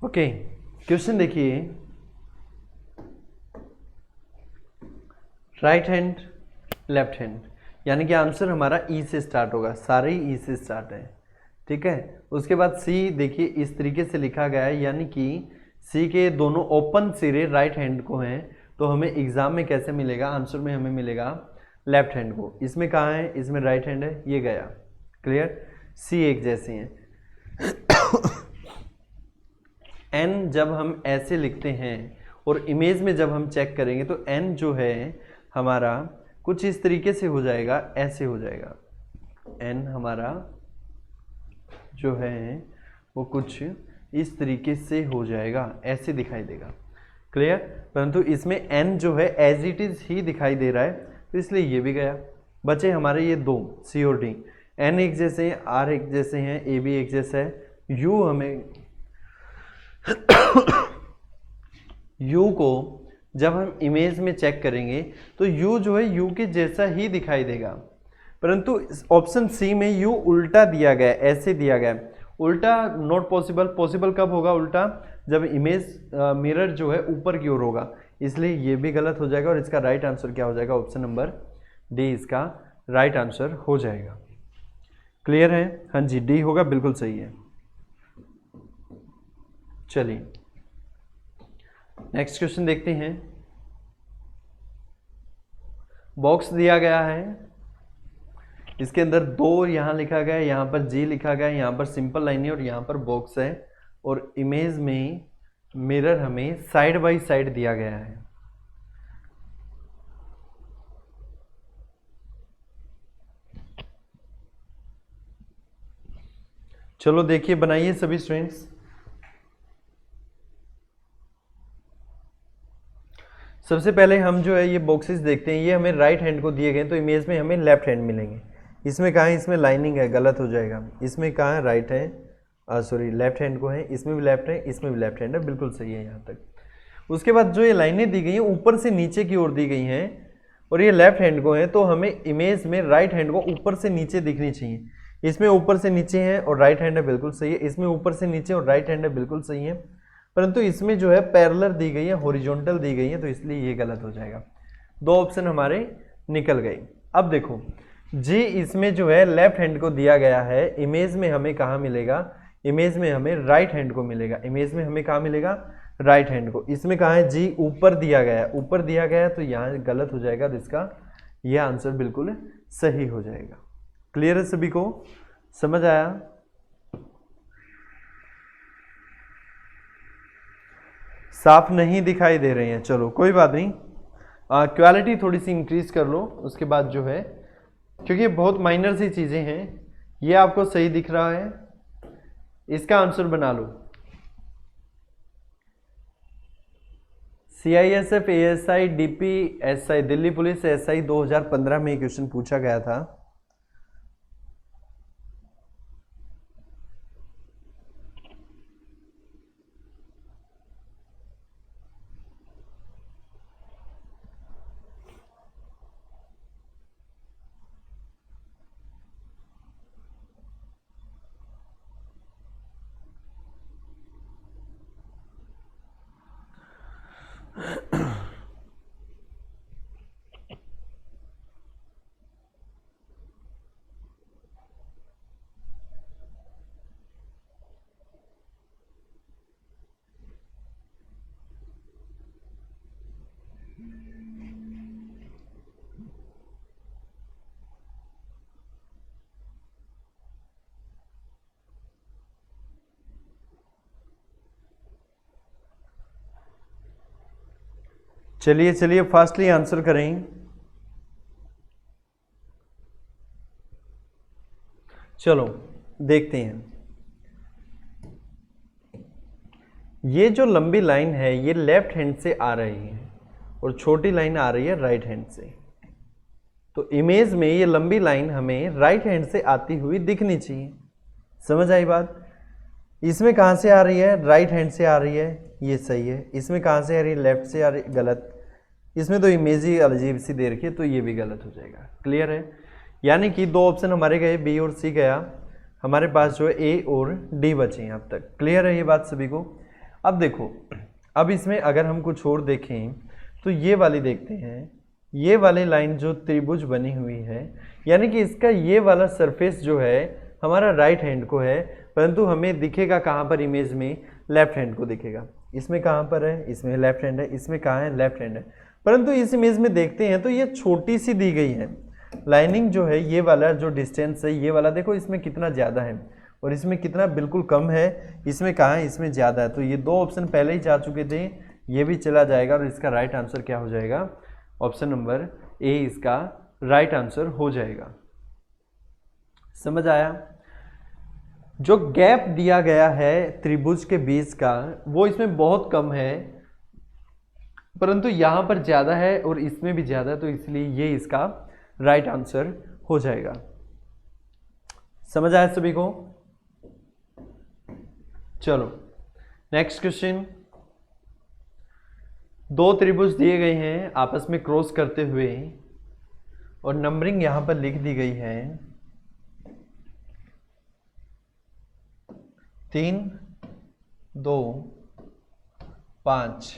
ओके, क्वेश्चन देखिए, राइट हैंड लेफ्ट हैंड, यानी कि आंसर हमारा ई से स्टार्ट होगा, सारे ही ई से स्टार्ट है, ठीक है। उसके बाद सी देखिए इस तरीके से लिखा गया है, यानी कि सी के दोनों ओपन सिरे राइट हैंड को हैं, तो हमें एग्जाम में कैसे मिलेगा, आंसर में हमें मिलेगा लेफ्ट हैंड को। इसमें कहाँ है, इसमें राइट हैंड है, ये गया। क्लियर, सी एक जैसे हैं। एन जब हम ऐसे लिखते हैं और इमेज में जब हम चेक करेंगे तो एन जो है हमारा कुछ इस तरीके से हो जाएगा, ऐसे हो जाएगा। एन हमारा जो है वो कुछ इस तरीके से हो जाएगा, ऐसे दिखाई देगा। क्लियर, परंतु इसमें एन जो है एज इट इज ही दिखाई दे रहा है, तो इसलिए ये भी गया। बचे हमारे ये 2 सी और डी। एन एक जैसे हैं, आर एक जैसे हैं, ए भी एक जैसा है। यू हमें यू को जब हम इमेज में चेक करेंगे तो यू जो है यू के जैसा ही दिखाई देगा, परंतु ऑप्शन सी में यू उल्टा दिया गया, ऐसे दिया गया। उल्टा नॉट पॉसिबल। पॉसिबल कब होगा उल्टा, जब इमेज मिरर जो है ऊपर की ओर होगा, इसलिए ये भी गलत हो जाएगा और इसका राइट आंसर क्या हो जाएगा, ऑप्शन नंबर डी इसका राइट आंसर हो जाएगा। क्लियर है, हाँ जी डी होगा, बिल्कुल सही है। चलिए नेक्स्ट क्वेश्चन देखते हैं। बॉक्स दिया गया है, इसके अंदर 2 यहाँ लिखा गया है, यहाँ पर जी लिखा गया है, यहाँ पर सिंपल लाइन है और यहाँ पर बॉक्स है, और इमेज में मिरर हमें साइड बाय साइड दिया गया है। चलो देखिए, बनाइए सभी स्टूडेंट्स। सबसे पहले हम जो है ये बॉक्सेस देखते हैं, ये हमें राइट हैंड को दिए गए, तो इमेज में हमें लेफ्ट हैंड मिलेंगे। इसमें कहाँ है, इसमें लाइनिंग है, गलत हो जाएगा। इसमें कहाँ है, राइट है, सॉरी लेफ्ट हैंड को है, इसमें भी लेफ्ट है, इसमें भी लेफ्ट हैंड है, बिल्कुल सही है यहाँ तक। उसके बाद जो ये लाइनें दी गई हैं ऊपर से नीचे की ओर दी गई हैं और ये लेफ्ट हैंड को है, तो हमें इमेज में राइट हैंड को ऊपर से नीचे दिखनी चाहिए। इसमें ऊपर से नीचे है और राइट हैंड है, बिल्कुल सही है। इसमें ऊपर से नीचे और राइट हैंड है, बिल्कुल सही है। परंतु इसमें जो है पैरेलल दी गई है, हॉरिजॉन्टल दी गई है, तो इसलिए ये गलत हो जाएगा। 2 ऑप्शन हमारे निकल गए। अब देखो जी, इसमें जो है लेफ्ट हैंड को दिया गया है, इमेज में हमें कहाँ मिलेगा, इमेज में हमें राइट हैंड को मिलेगा। इमेज में हमें कहाँ मिलेगा, राइट हैंड को। इसमें कहाँ है, जी ऊपर दिया गया है, ऊपर दिया गया है, तो यहाँ गलत हो जाएगा, तो इसका यह आंसर बिल्कुल सही हो जाएगा। क्लियर है सभी को, समझ आया? साफ नहीं दिखाई दे रहे हैं, चलो कोई बात नहीं, क्वालिटी थोड़ी सी इंक्रीज कर लो उसके बाद जो है, क्योंकि बहुत माइनर सी चीज़ें हैं। ये आपको सही दिख रहा है, इसका आंसर बना लो। CISF ASI DP SI Delhi police SI 2015 में क्वेश्चन पूछा गया था। चलिए चलिए फास्टली आंसर करें। चलो देखते हैं, ये जो लंबी लाइन है ये लेफ्ट हैंड से आ रही है और छोटी लाइन आ रही है राइट हैंड से, तो इमेज में ये लंबी लाइन हमें राइट हैंड से आती हुई दिखनी चाहिए। समझ आई बात? इसमें कहाँ से आ रही है, राइट हैंड से आ रही है, ये सही है। इसमें कहाँ से आ रही है, लेफ्ट से आ रही है, गलत। इसमें तो इमेज ही अजीब सी दे रखी है, तो ये भी गलत हो जाएगा। क्लियर है? यानी कि 2 ऑप्शन हमारे गए, बी और सी गया, हमारे पास जो है ए और डी बचे हैं अब तक। क्लियर है ये बात सभी को? अब देखो, अब इसमें अगर हम कुछ और देखें तो ये वाली देखते हैं, ये वाली लाइन जो त्रिभुज बनी हुई है, यानी कि इसका ये वाला सरफेस जो है हमारा राइट हैंड को है, परंतु हमें दिखेगा कहाँ पर, इमेज में लेफ्ट हैंड को दिखेगा। इसमें कहाँ पर है, इसमें लेफ्ट हैंड है, इसमें कहाँ है, लेफ्ट हैंड है, परंतु इस इमेज में देखते हैं तो ये छोटी सी दी गई है लाइनिंग जो है, ये वाला जो डिस्टेंस है, ये वाला देखो इसमें कितना ज़्यादा है और इसमें कितना बिल्कुल कम है, इसमें कहाँ है, इसमें ज़्यादा है। तो ये 2 ऑप्शन पहले ही जा चुके थे, ये भी चला जाएगा और इसका राइट आंसर क्या हो जाएगा, ऑप्शन नंबर ए इसका राइट आंसर हो जाएगा। समझ आया? जो गैप दिया गया है त्रिभुज के बीच का वो इसमें बहुत कम है, परंतु यहाँ पर ज़्यादा है और इसमें भी ज़्यादा है, तो इसलिए ये इसका राइट आंसर हो जाएगा। समझ आया सभी को? चलो नेक्स्ट क्वेश्चन। 2 त्रिभुज दिए गए हैं आपस में क्रॉस करते हुए और नंबरिंग यहां पर लिख दी गई है 3, 2, 5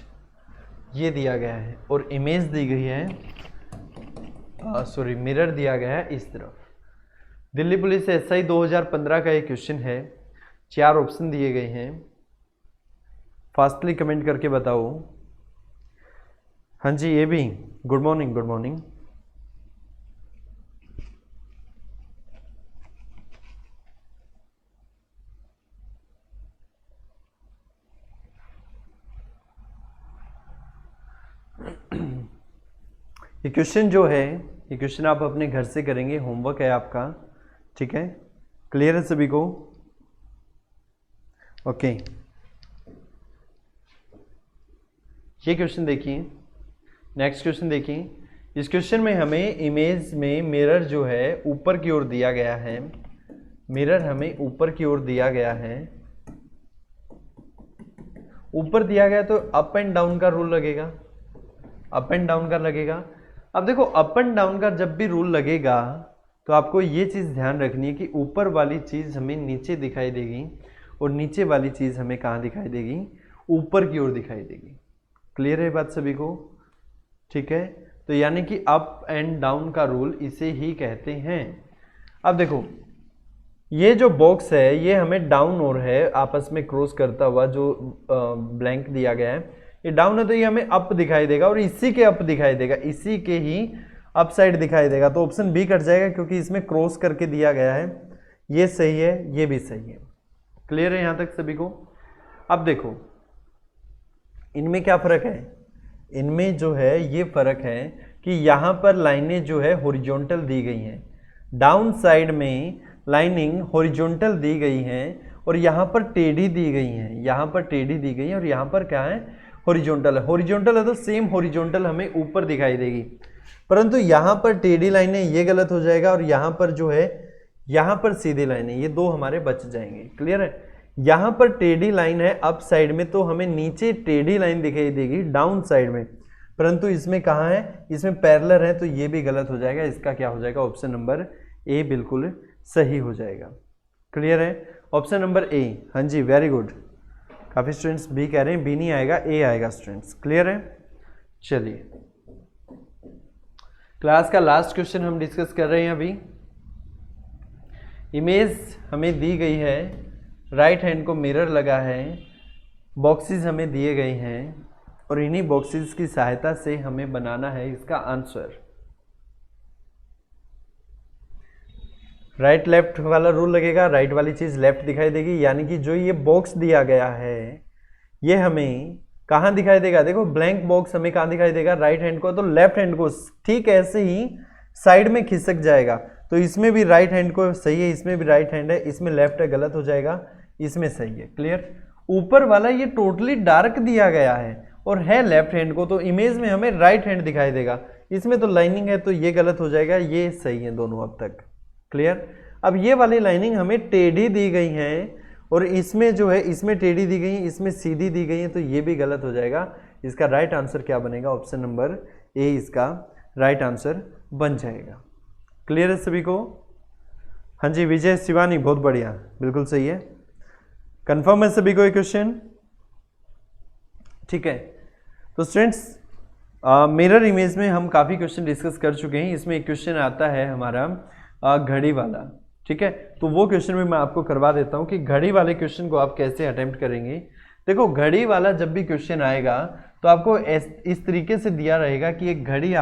ये दिया गया है और इमेज दी गई है, सॉरी मिरर दिया गया है इस तरफ। दिल्ली पुलिस SI 2015 का एक क्वेश्चन है, 4 ऑप्शन दिए गए हैं, फास्टली कमेंट करके बताओ। हाँ जी, ये भी गुड मॉर्निंग, गुड मॉर्निंग। ये क्वेश्चन जो है, ये क्वेश्चन आप अपने घर से करेंगे, होमवर्क है आपका, ठीक है? क्लियर है सभी को? ओके, ये क्वेश्चन देखिए, नेक्स्ट क्वेश्चन देखिए। इस क्वेश्चन में हमें इमेज में मिरर जो है ऊपर की ओर दिया गया है, मिरर हमें ऊपर की ओर दिया गया है, ऊपर दिया गया तो अप एंड डाउन का रूल लगेगा, अप एंड डाउन का लगेगा। अब देखो अप एंड डाउन का जब भी रूल लगेगा तो आपको ये चीज़ ध्यान रखनी है कि ऊपर वाली चीज़ हमें नीचे दिखाई देगी और नीचे वाली चीज़ हमें कहाँ दिखाई देगी, ऊपर की ओर दिखाई देगी। क्लियर है बात सभी को? ठीक है, तो यानी कि अप एंड डाउन का रूल इसे ही कहते हैं। अब देखो ये जो बॉक्स है ये हमें डाउन ओर है, आपस में क्रॉस करता हुआ जो ब्लैंक दिया गया है, ये डाउन है तो ये हमें अप दिखाई देगा और इसी के अप दिखाई देगा, इसी के ही अप साइड दिखाई देगा। तो ऑप्शन बी कट जाएगा क्योंकि इसमें क्रॉस करके दिया गया है। ये सही है, ये भी सही है। क्लियर है यहां तक सभी को? अब देखो इनमें क्या फर्क है, इनमें जो है ये फर्क है कि यहां पर लाइनें जो है हॉरिजॉन्टल दी गई हैं, डाउन साइड में लाइनिंग हॉरिजॉन्टल दी गई हैं और यहाँ पर टेढ़ी दी गई हैं, यहाँ पर टेढ़ी दी गई है और यहाँ पर क्या है, हॉरिजॉन्टल है। हॉरिजॉन्टल है तो सेम हॉरिजॉन्टल हमें ऊपर दिखाई देगी, परंतु यहाँ पर टेढ़ी लाइनें, ये गलत हो जाएगा और यहाँ पर जो है यहाँ पर सीधी लाइनें, ये दो हमारे बच जाएंगे। क्लियर है? यहाँ पर टेढ़ी लाइन है अप साइड में तो हमें नीचे टेढ़ी लाइन दिखाई देगी डाउन साइड में, परंतु इसमें कहाँ है, इसमें पैरेलल है तो ये भी गलत हो जाएगा। इसका क्या हो जाएगा, ऑप्शन नंबर ए बिल्कुल सही हो जाएगा। क्लियर है? ऑप्शन नंबर ए, हाँ जी वेरी गुड। काफ़ी स्टूडेंट्स बी कह रहे हैं, बी नहीं आएगा, ए आएगा स्टूडेंट्स। क्लियर है? चलिए क्लास का लास्ट क्वेश्चन हम डिस्कस कर रहे हैं अभी। इमेज हमें दी गई है, राइट हैंड को मिरर लगा है, बॉक्सेस हमें दिए गए हैं और इन्हीं बॉक्सेस की सहायता से हमें बनाना है इसका आंसर। राइट लेफ्ट वाला रूल लगेगा, राइट वाली चीज़ लेफ्ट दिखाई देगी, यानी कि जो ये बॉक्स दिया गया है ये हमें कहाँ दिखाई देगा, देखो ब्लैंक बॉक्स हमें कहाँ दिखाई देगा, राइट हैंड को, तो लेफ्ट हैंड को ठीक ऐसे ही साइड में खिसक जाएगा। तो इसमें भी राइट हैंड को सही है, इसमें भी राइट हैंड है, इसमें लेफ्ट है गलत हो जाएगा, इसमें सही है। क्लियर? ऊपर वाला ये टोटली डार्क दिया गया है और है लेफ्ट हैंड को, तो इमेज में हमें राइट हैंड दिखाई देगा, इसमें तो लाइनिंग है तो ये गलत हो जाएगा, ये सही है दोनों अब तक। क्लियर? अब ये वाली लाइनिंग हमें टेढ़ी दी गई है और इसमें जो है इसमें टेढ़ी दी गई है, इसमें सीधी दी गई है, तो ये भी गलत हो जाएगा। इसका राइट आंसर क्या बनेगा, ऑप्शन नंबर ए इसका राइट आंसर बन जाएगा। क्लियर है सभी को? हाँ जी विजय शिवानी, बहुत बढ़िया, बिल्कुल सही है। कंफर्म है सभी को ये क्वेश्चन? ठीक है, तो स्टूडेंट्स मिरर इमेज में हम काफ़ी क्वेश्चन डिस्कस कर चुके हैं। इसमें एक क्वेश्चन आता है हमारा घड़ी वाला, ठीक है, तो वो क्वेश्चन भी मैं आपको करवा देता हूँ कि घड़ी वाले क्वेश्चन को आप कैसे अटेम्प्ट करेंगे। देखो घड़ी वाला जब भी क्वेश्चन आएगा तो आपको इस तरीके से दिया रहेगा कि एक घड़ी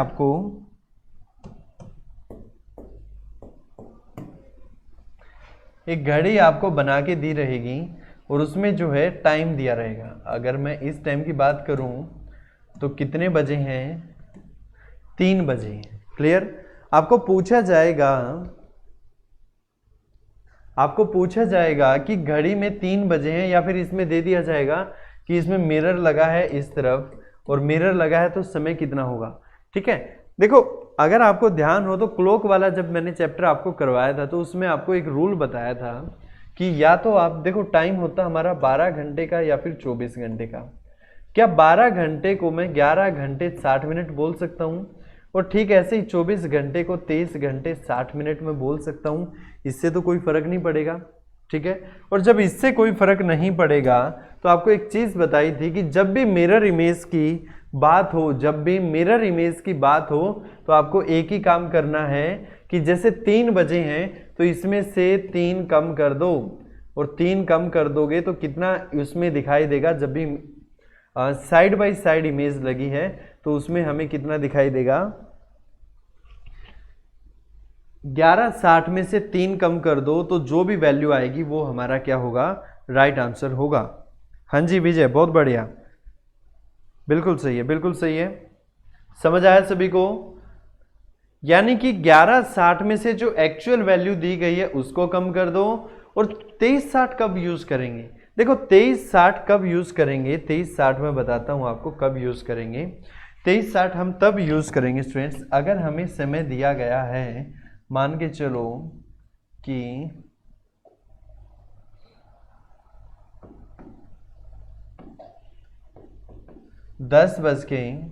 आपको बना के दी रहेगी और उसमें जो है टाइम दिया रहेगा। अगर मैं इस टाइम की बात करूं तो कितने बजे हैं, 3 बजे हैं। क्लियर? आपको पूछा जाएगा कि घड़ी में 3 बजे हैं, या फिर इसमें दे दिया जाएगा कि इसमें मिरर लगा है इस तरफ और मिरर लगा है तो समय कितना होगा। ठीक है, देखो अगर आपको ध्यान हो तो क्लॉक वाला जब मैंने चैप्टर आपको करवाया था तो उसमें आपको एक रूल बताया था कि या तो आप देखो टाइम होता हमारा 12 घंटे का या फिर 24 घंटे का। क्या 12 घंटे को मैं 11 घंटे 60 मिनट बोल सकता हूँ, और ठीक ऐसे ही 24 घंटे को 23 घंटे 60 मिनट में बोल सकता हूँ। इससे तो कोई फर्क नहीं पड़ेगा। ठीक है, और जब इससे कोई फर्क नहीं पड़ेगा तो आपको एक चीज बताई थी कि जब भी मिरर इमेज की बात हो तो आपको एक ही काम करना है कि जैसे 3 बजे हैं तो इसमें से 3 कम कर दो, और 3 कम कर दोगे तो कितना उसमें दिखाई देगा। जब भी साइड बाय साइड इमेज लगी है तो उसमें हमें कितना दिखाई देगा, 1160 में से 3 कम कर दो तो जो भी वैल्यू आएगी वो हमारा क्या होगा, राइट आंसर होगा। हाँ जी विजय, बहुत बढ़िया, बिल्कुल सही है, बिल्कुल सही है। समझ आया सभी को? यानी कि 1160 में से जो एक्चुअल वैल्यू दी गई है उसको कम कर दो। और 2360 कब यूज करेंगे? देखो 2360 कब यूज करेंगे, 2360 में बताता हूं आपको कब यूज करेंगे। 2360 हम तब यूज करेंगे स्टूडेंट्स, अगर हमें समय दिया गया है, मान के चलो कि 10:10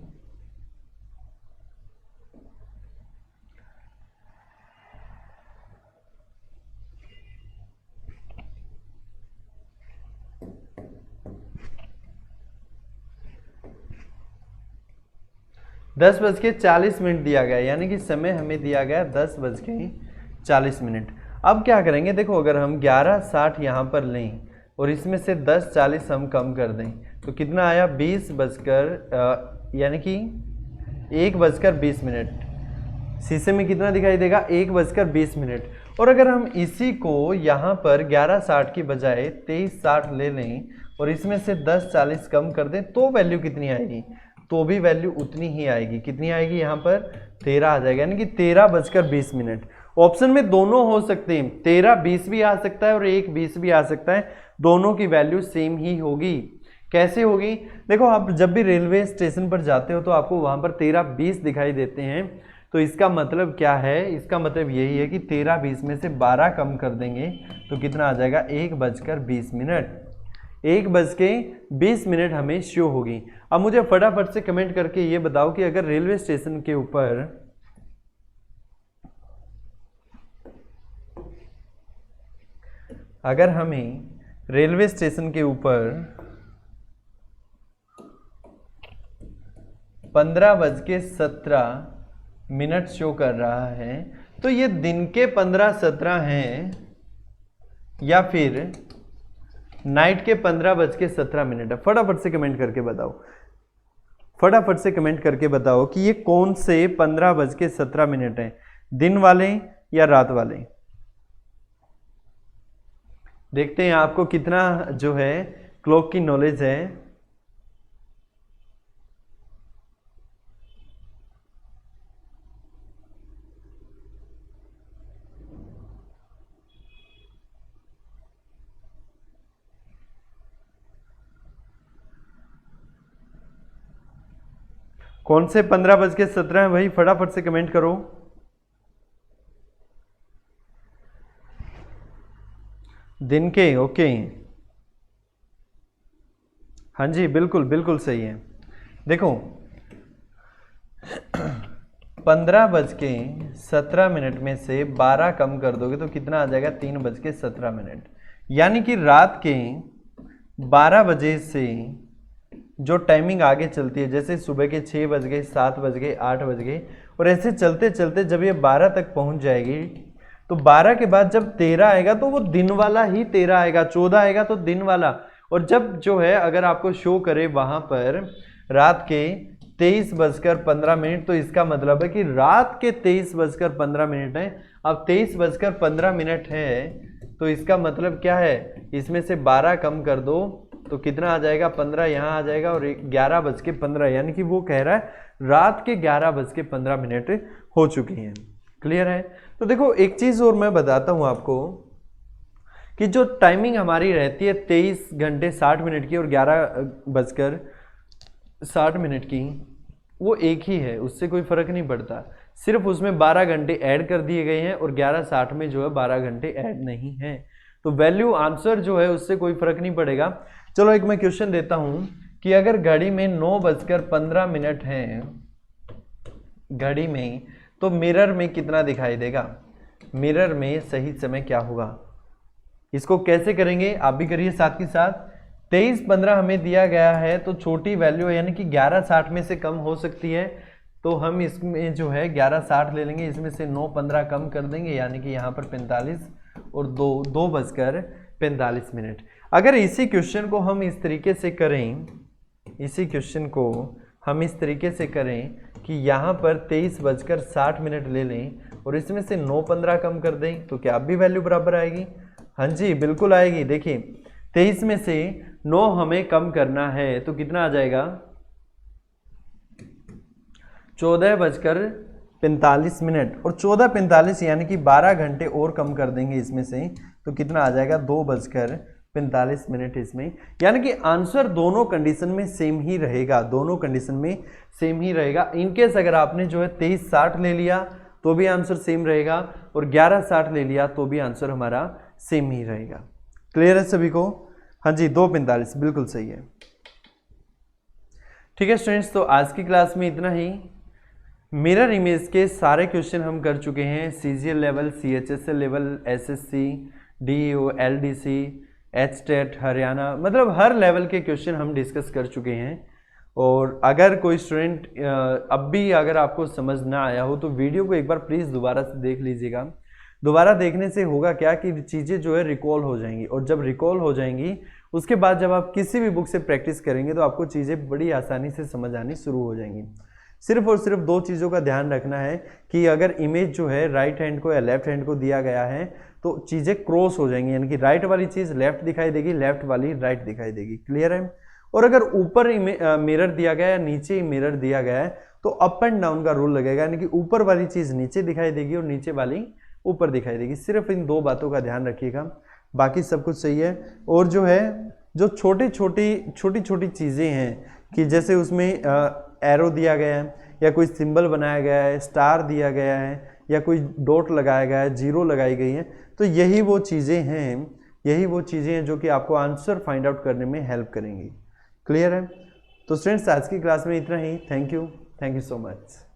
10:40 दिया गया, यानी कि समय हमें दिया गया 10:40। अब क्या करेंगे, देखो अगर हम 11:60 यहाँ पर लें और इसमें से 10:40 हम कम कर दें तो कितना आया, 20 बजकर यानी कि 1:20। शीशे में कितना दिखाई देगा, 1:20। और अगर हम इसी को यहाँ पर 11:60 की बजाय 23:60 ले लें और इसमें से 10:40 कम कर दें तो वैल्यू कितनी आएगी, तो भी वैल्यू उतनी ही आएगी। कितनी आएगी, यहाँ पर 13 आ जाएगा, यानी कि 13:20। ऑप्शन में दोनों हो सकते हैं, 13:20 भी आ सकता है और 1:20 भी आ सकता है, दोनों की वैल्यू सेम ही होगी। कैसे होगी, देखो आप जब भी रेलवे स्टेशन पर जाते हो तो आपको वहां पर 13:20 दिखाई देते हैं, तो इसका मतलब क्या है, इसका मतलब यही है कि 13:20 में से 12 कम कर देंगे तो कितना आ जाएगा, 1:20। 1:20 हमें शो होगी। अब मुझे फटाफट से कमेंट करके ये बताओ कि अगर रेलवे स्टेशन के ऊपर अगर हमें रेलवे स्टेशन के ऊपर 15:17 शो कर रहा है तो ये दिन के 15:17 हैं या फिर नाइट के 15:17 है। फटाफट से कमेंट करके बताओ, फटाफट से कमेंट करके बताओ कि ये कौन से 15:17 हैं, दिन वाले या रात वाले। देखते हैं आपको कितना जो है क्लॉक की नॉलेज है। कौन से 15:17 हैं भाई, फटाफट से कमेंट करो। दिन के, ओके, हाँ जी बिल्कुल बिल्कुल सही है। देखो 15:17 में से 12 कम कर दोगे तो कितना आ जाएगा, 3:17। यानी कि रात के 12 बजे से जो टाइमिंग आगे चलती है, जैसे सुबह के 6 बज गए, 7 बज गए, 8 बज गए, और ऐसे चलते चलते जब ये 12 तक पहुंच जाएगी तो 12 के बाद जब 13 आएगा तो वो दिन वाला ही 13 आएगा, 14 आएगा तो दिन वाला। और जब जो है अगर आपको शो करे वहां पर रात के 23:15 तो इसका मतलब है कि रात के 23:15 है। अब 23:15 है तो इसका मतलब क्या है, इसमें से 12 कम कर दो तो कितना आ जाएगा, 15 यहाँ आ जाएगा और 11:15, यानी कि वो कह रहा है रात के 11:15 हो चुकी हैं। क्लियर है? तो देखो एक चीज और मैं बताता हूं आपको कि जो टाइमिंग हमारी रहती है 23 घंटे 60 मिनट की और 11:60 की, वो एक ही है, उससे कोई फर्क नहीं पड़ता। सिर्फ उसमें 12 घंटे ऐड कर दिए गए हैं और 11:60 में जो है 12 घंटे ऐड नहीं है, तो वैल्यू आंसर जो है उससे कोई फर्क नहीं पड़ेगा। चलो एक मैं क्वेश्चन देता हूं कि अगर घड़ी में 9:15 है घड़ी में, तो मिरर में कितना दिखाई देगा, मिरर में सही समय क्या होगा। इसको कैसे करेंगे आप भी करिए साथ के साथ। 23:15 हमें दिया गया है तो छोटी वैल्यू यानी कि 11:60 में से कम हो सकती है, तो हम इसमें जो है 11:60 ले लेंगे, इसमें से 9:15 कम कर देंगे, यानी कि यहाँ पर 45 और 2:45। अगर इसी क्वेश्चन को हम इस तरीके से करें, इसी क्वेश्चन को हम इस तरीके से करें कि यहाँ पर 23:60 ले लें और इसमें से 9:15 कम कर दें तो क्या अब भी वैल्यू बराबर आएगी? हाँ जी बिल्कुल आएगी। देखिए 23 में से 9 हमें कम करना है तो कितना आ जाएगा, 14:45 और 14:45 यानी कि 12 घंटे और कम कर देंगे इसमें से, तो कितना आ जाएगा 2:45 इसमें, यानी कि आंसर दोनों कंडीशन में सेम ही रहेगा, दोनों कंडीशन में सेम ही रहेगा। इनकेस अगर आपने जो है 23:60 ले लिया तो भी आंसर सेम रहेगा, और 11:60 ले लिया तो भी आंसर हमारा सेम ही रहेगा। क्लियर है सभी को? हाँ जी, 2:45 बिल्कुल सही है। ठीक है स्टूडेंट्स, तो आज की क्लास में इतना ही। मिरर इमेज के सारे क्वेश्चन हम कर चुके हैं, CGL level, CHSL level, SSC, DEO, LDC, HTET Haryana, मतलब हर लेवल के क्वेश्चन हम डिस्कस कर चुके हैं। और अगर कोई स्टूडेंट अब भी अगर आपको समझ ना आया हो तो वीडियो को एक बार प्लीज़ दोबारा से देख लीजिएगा। दोबारा देखने से होगा क्या कि चीज़ें जो है रिकॉल हो जाएंगी, और जब रिकॉल हो जाएंगी उसके बाद जब आप किसी भी बुक से प्रैक्टिस करेंगे तो आपको चीज़ें बड़ी आसानी से समझ आनी शुरू हो जाएंगी। सिर्फ और सिर्फ 2 चीज़ों का ध्यान रखना है कि अगर इमेज जो है राइट हैंड को या लेफ्ट हैंड को दिया गया है तो चीज़ें क्रॉस हो जाएंगी, यानी कि राइट वाली चीज़ लेफ्ट दिखाई देगी, लेफ्ट वाली राइट दिखाई देगी। क्लियर है? और अगर ऊपर मिरर दिया गया है, नीचे मिरर दिया गया है, तो अप एंड डाउन का रूल लगेगा, यानी कि ऊपर वाली चीज़ नीचे दिखाई देगी और नीचे वाली ऊपर दिखाई देगी। सिर्फ इन 2 बातों का ध्यान रखिएगा, बाकी सब कुछ सही है। और जो है जो छोटी छोटी चीज़ें हैं कि जैसे उसमें एरो दिया गया है या कोई सिंबल बनाया गया है, स्टार दिया गया है या कोई डॉट लगाया गया है, जीरो लगाई गई है, तो यही वो चीज़ें हैं जो कि आपको आंसर फाइंड आउट करने में हेल्प करेंगी। क्लियर है? तो स्टूडेंट्स आज की क्लास में इतना ही। Thank you so much.